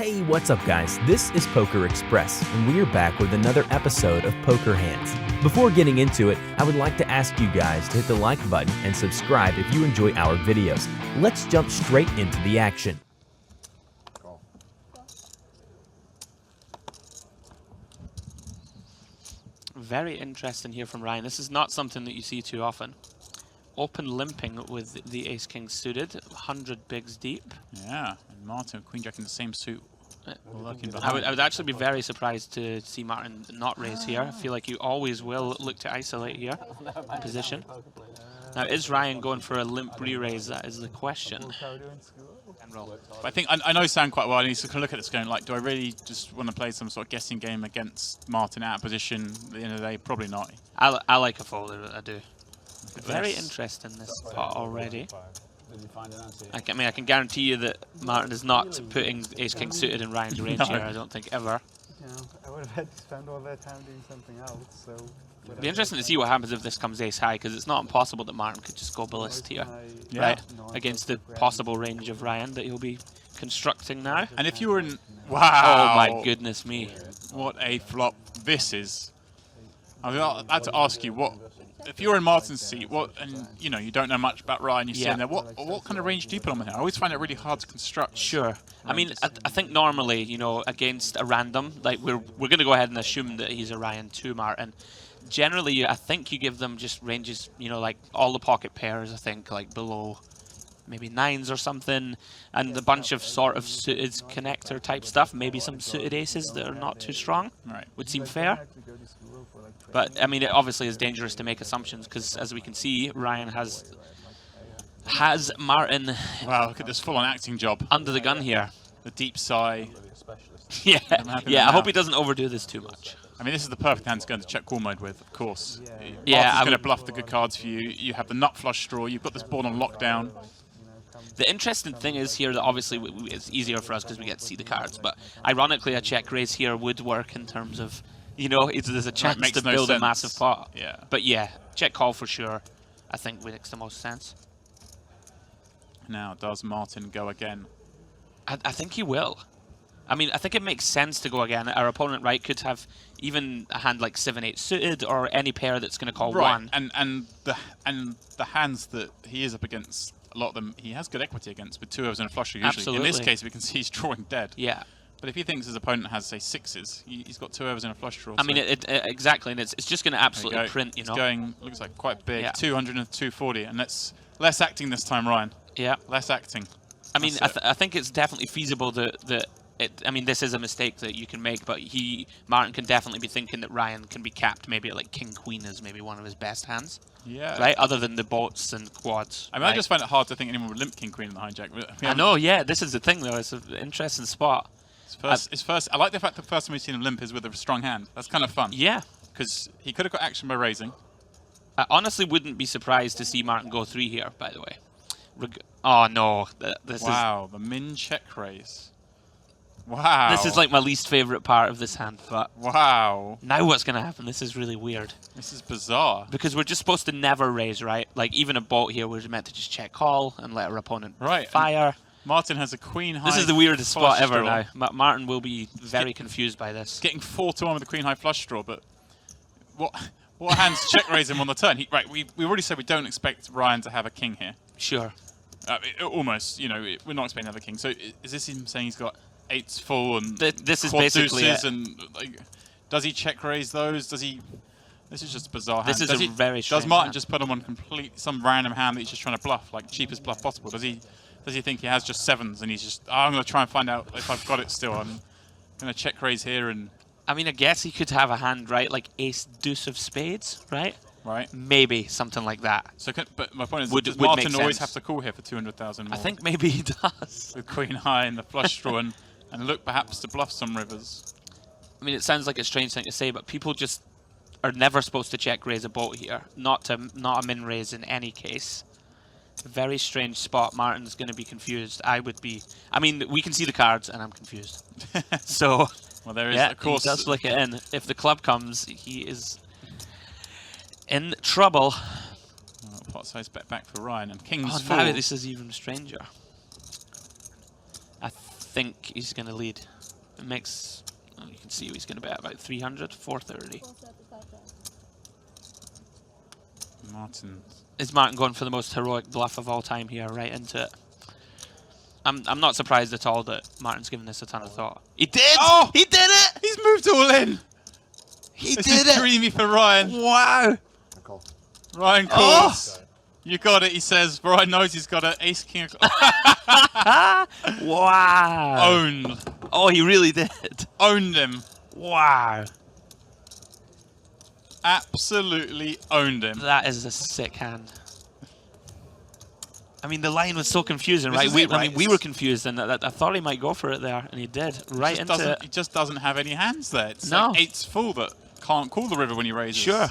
Hey, what's up guys? This is Poker Express, and we're back with another episode of Poker Hands. Before getting into it, I would like to ask you guys to hit the like button and subscribe if you enjoy our videos. Let's jump straight into the action. Very interesting here from Ryan. This is not something that you see too often. Open limping with the ace-king suited, 100 bigs deep. Yeah, and Martin, Queen Jack in the same suit. Looking I would actually be very surprised to see Martin not raise here. I feel like you always will look to isolate here in position. Now, is Ryan going for a limp re-raise? That is the question. But I think I know Sam quite well, and he's going to look at this going like, do I really just want to play some sort of guessing game against Martin out of position at the end of the day? Probably not. I like a folder, I do. Very interesting this pot already. I can guarantee you that Martin is not putting ace-king suited in Ryan's range here, I don't think, ever. You know, I would have had to spend all that time doing something else, so... It'd be interesting to see what happens if this comes ace-high, because it's not impossible that Martin could just go ballist here, right? Against the possible range of Ryan that he'll be constructing now. And if you were in... Wow! Oh my goodness me. What a flop this is. I had to ask you, what... If you're in Martin's seat, and you know you don't know much about Ryan, you're sitting there. What kind of range do you put on here? I always find it really hard to construct. Sure. I mean, I think normally, you know, against a random, like we're going to go ahead and assume that he's a Ryan 2 Martin. Generally, I think you give them just ranges, you know, like all the pocket pairs. I think like below maybe 9s or something, and a bunch of sort of suited connector type stuff. Maybe some suited aces that are not too strong. Right. Would seem fair. But I mean, it obviously is dangerous to make assumptions because, as we can see, Ryan has Martin. Wow! Look at this full-on acting job under the gun here. The deep sigh. Yeah, I hope he doesn't overdo this too much. I mean, this is the perfect hand to go into check call mode with, of course. Yeah, Martin's going to bluff the good cards for you. You have the nut flush straw. You've got this board on lockdown. The interesting thing is here that obviously it's easier for us because we get to see the cards, but ironically a check raise here would work in terms of, you know, there's a chance to build a massive pot. Yeah. But yeah, check call for sure, I think makes the most sense. Now, does Martin go again? I think he will. I mean, I think it makes sense to go again. Our opponent, right, could have even a hand like 7-8 suited or any pair that's going to call one. And the hands that he is up against, a lot of them, he has good equity against with 2 overs and a flusher usually. Absolutely. In this case, we can see he's drawing dead. Yeah. But if he thinks his opponent has, say, 6s, he's got 2 overs and a flush draw. I mean, exactly, and it's just going to absolutely print, you know. It's going, looks like quite big, yeah. 200 and 240, and less acting this time, Ryan. Yeah. Less acting. I mean, I think it's definitely feasible that I mean, this is a mistake that you can make, but Martin can definitely be thinking that Ryan can be capped maybe at like King Queen is maybe one of his best hands. Yeah. Right? Other than the boats and quads. I mean, right? I just find it hard to think anyone would limp King Queen in the hijack. I know, yeah. This is the thing, though. It's an interesting spot. His first. I like the fact that the first time we've seen him limp is with a strong hand. That's kind of fun. Yeah. Because he could have got action by raising. I honestly wouldn't be surprised to see Martin go 3 here, by the way. Oh, no. Wow, the min check raise. Wow. This is like my least favorite part of this hand, but wow. Now what's going to happen? This is really weird. This is bizarre. Because we're just supposed to never raise, right? Like even a boat here, we're meant to just check call and let our opponent fire. Martin has a queen high. This is the weirdest spot ever now. Martin will be very confused by this. Getting 4-1 with the queen high flush draw, but what hands check raise him on the turn? We already said we don't expect Ryan to have a king here. Sure. Almost, you know, we're not expecting to have a king. So is this him saying he's got 8s full and this is basically it. And like, does he check raise those? Does he? This is just a bizarre hand. This is very strange. Does Martin just put him on some random hand that he's just trying to bluff, like cheapest bluff possible? Does he think he has just 7s and he's just I'm going to try and find out if I've got it still? I'm going to check raise here and. I mean, I guess he could have a hand, right? Like ace deuce of spades, right? Right. Maybe something like that. So, but my point is, does Martin always have to call here for 200,000 more? I think maybe he does. With queen high and the flush draw and look perhaps to bluff some rivers. I mean, it sounds like a strange thing to say, but people just are never supposed to check raise a boat here. Not a min raise in any case. Very strange spot. Martin's going to be confused. I would be. I mean, we can see the cards, and I'm confused. So, well, there is, of course. He does flick it in. If the club comes, he is in trouble. Well, pot size bet back for Ryan and King's Oh, full. now this is even stranger. I think he's going to lead. It makes, well, you can see he's going to bet about 300, 430. Martin. Is Martin going for the most heroic bluff of all time here, right into it? I'm not surprised at all that Martin's given this a ton of thought. He did! Oh! He did it! He's moved all in! He This did is it! dreamy for Ryan. Wow! Ryan calls. Oh! You got it, he says. Ryan knows he's got an ace king. Wow! Owned. Oh, he really did. Owned him. Wow. Absolutely owned him. That is a sick hand. I mean, the line was so confusing, This right? is it, I mean, right? we were confused, and I thought he might go for it there, and he did. Right into it. He just doesn't have any hands there. It's No. like eight's full that can't call the river when he raises. Sure.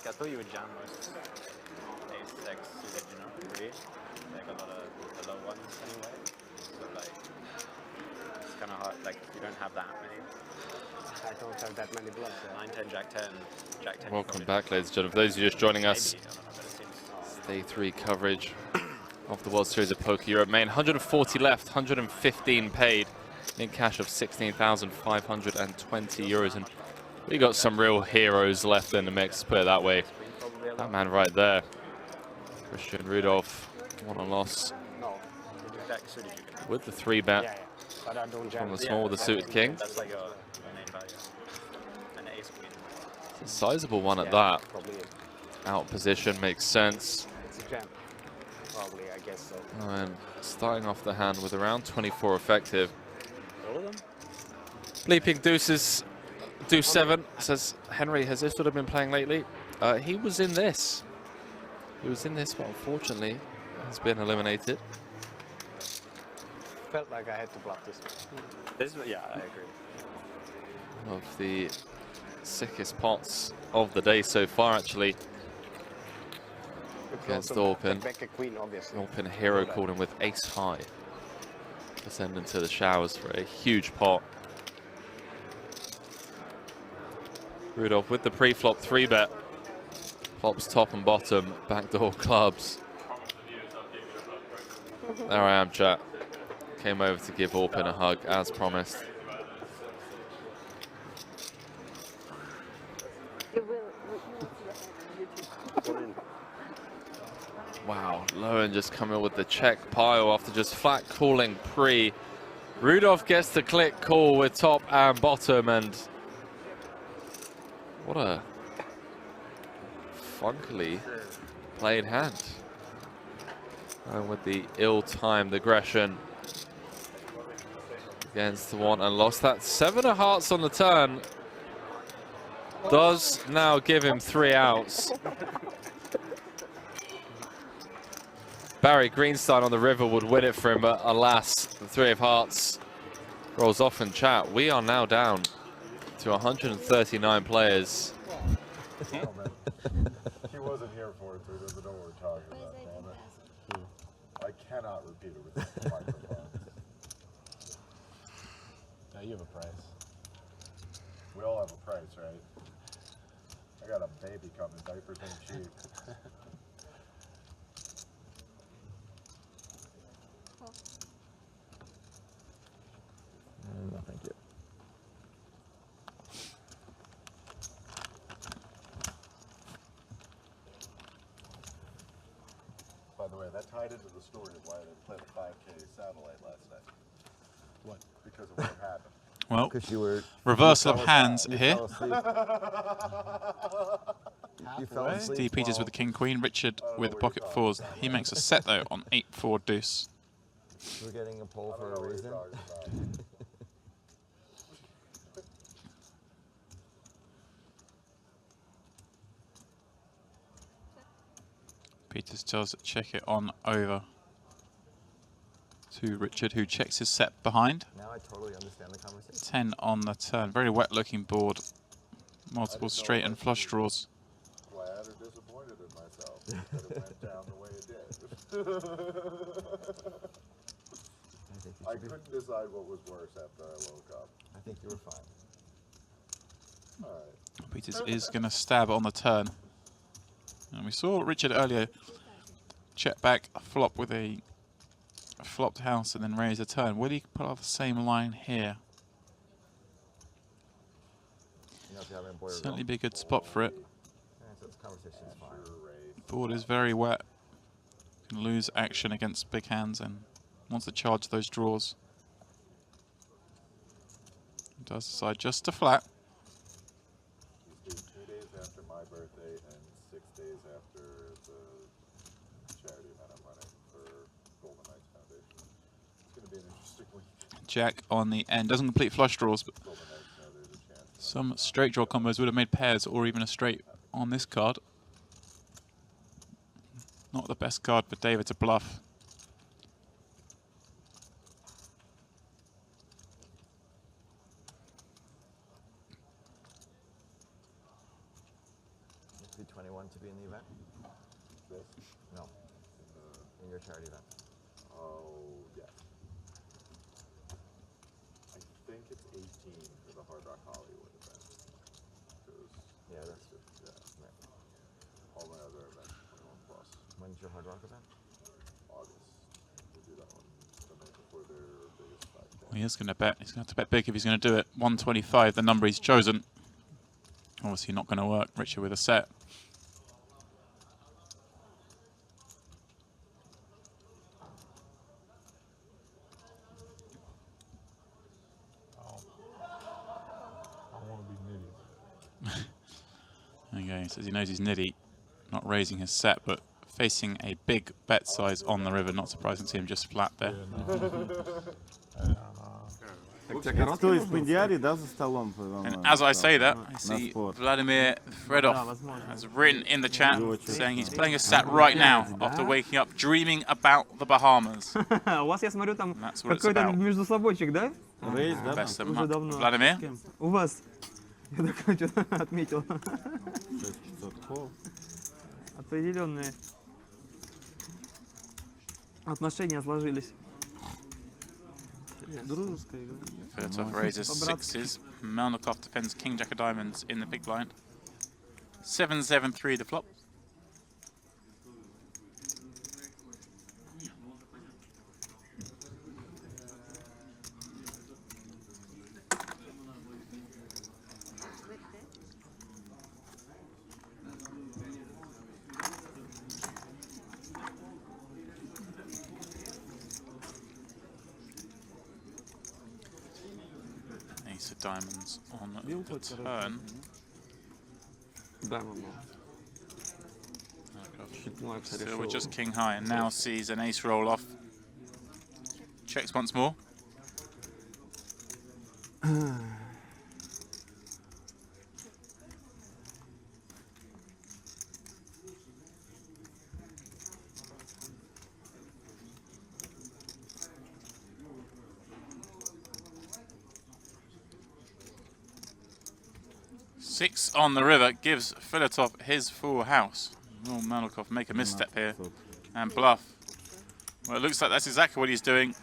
I thought you would jam most ace six suited, you know, really. Like a lot of the low ones anyway. So like it's kind of hard. Like you don't have that many. I don't have that many bluffs. 9, 10, Jack 10, Jack 10. Welcome back, ladies and gentlemen. For those of you just joining us, Maybe, I don't know, but it seems Day 3 coverage of the World Series of Poker Europe main. 140 left, 115 paid in cash of 16,520 euros. And we got some real heroes left in the mix, put it that way. That man right there, Christian Rudolph, won a loss with the 3-bet from the small with the suited king. that's like your main value. An ace queen. It's a sizable one at that. Out position makes sense. It's a jam. Probably, I guess so. And starting off the hand with around 24 effective. All of them? Bleeping deuces, deuce 7, says Henry, has this would have been playing lately? He was in this. He was in this, but unfortunately has been eliminated. Felt like I had to bluff this one. This one, yeah, I agree. One of the sickest pots of the day so far, actually. Against Orpin. Back a queen, obviously. Orpin hero called him with ace high. To send into the showers for a huge pot. Rudolph with the pre-flop 3-bet. Flops top and bottom, backdoor clubs. There I am, chat. Came over to give Orpin a hug, as promised. Wow, Lowen just coming with the check pile after just flat calling pre. Rudolph gets the click call with top and bottom, and what a funkily played hand. And with the ill-timed aggression against the one and lost. That 7 of hearts on the turn does now give him 3 outs. Barry Greenstein on the river would win it for him, but alas, the 3 of hearts rolls off in chat. We are now down to 139 players. He wasn't here for it, so he doesn't know what we're talking about, damn it. I cannot repeat it with the microphone. Now you have a price. We all have a price, right? I got a baby coming, diapers ain't cheap. No, thank you. By the way, that tied into the story of why I didn't play the 5K satellite last night. What? Because of what happened. Well, Because you were... reversal of hands here. You fell asleep. Steve Peters with the king queen, Richard with the pocket 4s. He makes a set though on 8-4 deuce. We're getting a poll for a reason. Peters tells it check it on over to Richard, who checks his set behind. Now I totally understand the conversation. 10 on the turn. Very wet looking board. Multiple straight and flush draws. Glad or disappointed in myself. that it went down the way it did. I couldn't decide what was worse after I woke up. I think you were fine. All right. Peters is going to stab on the turn. And we saw Richard earlier check back a flop with a flopped house and then raise a turn. Will he put off the same line here? Certainly be a good spot for it. Board is very wet. Can lose action against big hands and wants to charge those draws. He does decide just to flat. He's due 2 days after my birthday and 6 days after the charity event I'm running for Golden Knights Foundation. It's going to be an interesting week. Jack on the end. Doesn't complete flush draws, but Golden Knights know there's a chance. some straight draw combos would have made pairs or even a straight on this card. Not the best card for David to bluff. You have to be 21 to be in the event? This? No. In your charity event. Oh, yeah. I think it's 18 for the Hard Rock Hollywood event. Yeah, that's it. Yeah. right. All my other events, 21 plus. When's your Hard Rock event? August. We'll do that one the night before their biggest 5K. Well, he is going to bet. He's going to have to bet big if he's going to do it. 125, the number he's chosen. Obviously not going to work. Richard with a set. I want to be nitty. Okay, he says he knows he's nitty. Not raising his set, but facing a big bet size on the river. Not surprising to see him just flat there. Кто из Пендиари, да, за столом? And as I say that, I see Vladimir Fredov has written in the chat saying he's playing a set right now after waking up dreaming about the Bahamas. У вас, я смотрю, там That's what it's какой-то about. между собойчик, да? Рейс, да? Best of Уже luck. давно. Vladimir? У вас. Я такой что-то отметил. 6500 кол. Определенные отношения сложились. Дружеская игра. Fedotov raises sixes. Melnikov defends King Jack of Diamonds in the big blind. 7-7-3 the flop. Ace of Diamonds on the turn. Да, мама. Still with just king high and now sees an ace roll off. Checks once more. Six on the river gives Fedotov his full house. Will Melnikov make a misstep here and bluff? Well, it looks like that's exactly what he's doing.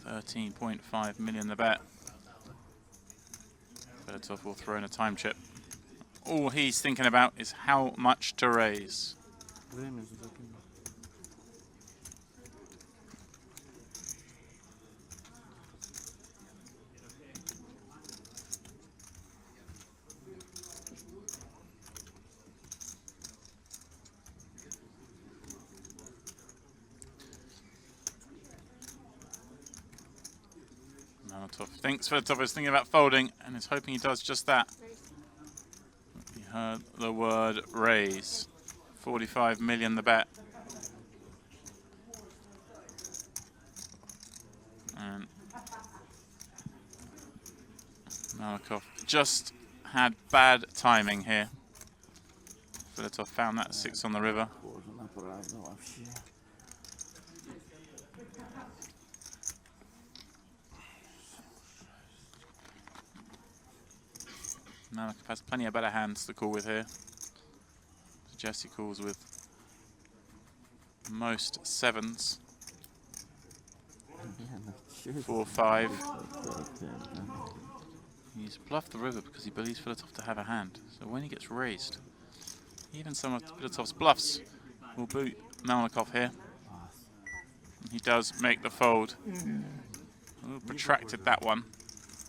$13.5 million the bet. Fedotov will throw in a time chip. All he's thinking about is how much to raise. Время закинул. Fedotov is thinking about folding and is hoping he does just that. He heard the word raise. 45 million the bet. And Melnikov just had bad timing here. Fedotov found that six on the river. Malakov has plenty of better hands to call with here. Jesse calls with most 7s. 4, 5. He's bluffed the river because he believes Filatov to have a hand. So when he gets raised, even some of Filatov's bluffs will boot Melnikov here. And he does make the fold. A little protracted that one.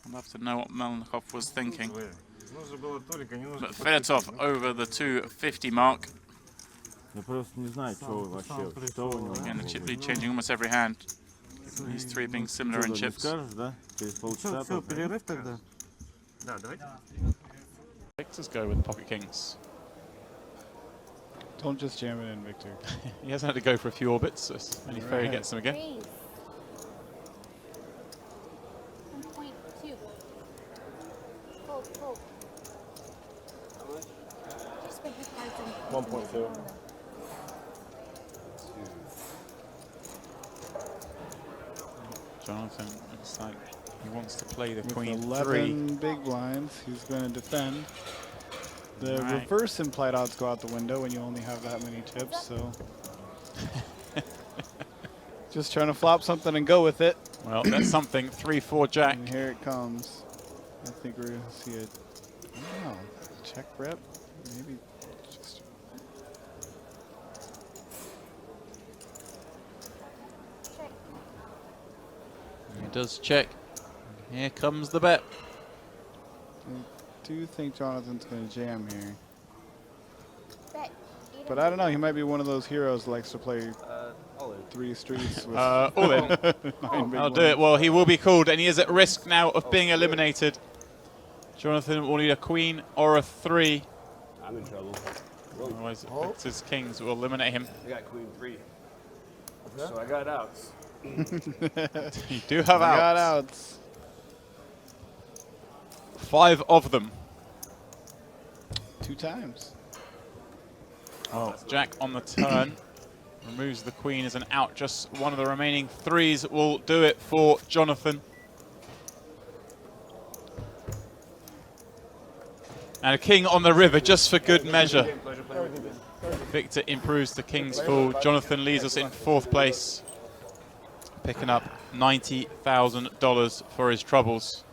I'd love to know what Melnikov was thinking. But Filatov over the 250 mark. Again, the chip lead changing almost every hand. These three being similar in chips. Victor's go with pocket kings. Don't just jam it in, Victor. He hasn't had to go for a few orbits, so it's only fair he gets them again. 1.2. Fold. 1.2. Jonathan looks like he wants to play the With queen 11 3. big blinds, he's going to defend. The Right. reverse implied odds go out the window when you only have that many chips, so... Just trying to flop something and go with it. Well, that's something. 3-4 jack. And here it comes. I think we're going to see it. Wow. Check rep? Maybe just... He does check. Here comes the bet. I do think Jonathan's going to jam here. Bet. But I don't know, he might be one of those heroes who likes to play 3 streets with All in. 9 big I'll do it. Well, he will be called, and he is at risk now of being eliminated. Jonathan will need a queen or a 3. I'm in trouble. Otherwise, Victor's kings will eliminate him. I got queen 3. So I got outs. You do have I outs. got outs. 5 of them. 2 times. Oh, jack on the turn. Removes the queen as an out. Just one of the remaining 3s will do it for Jonathan. And a king on the river just for good measure. Victor improves the king's full. Jonathan leaves us in 4th place, picking up $90,000 for his troubles.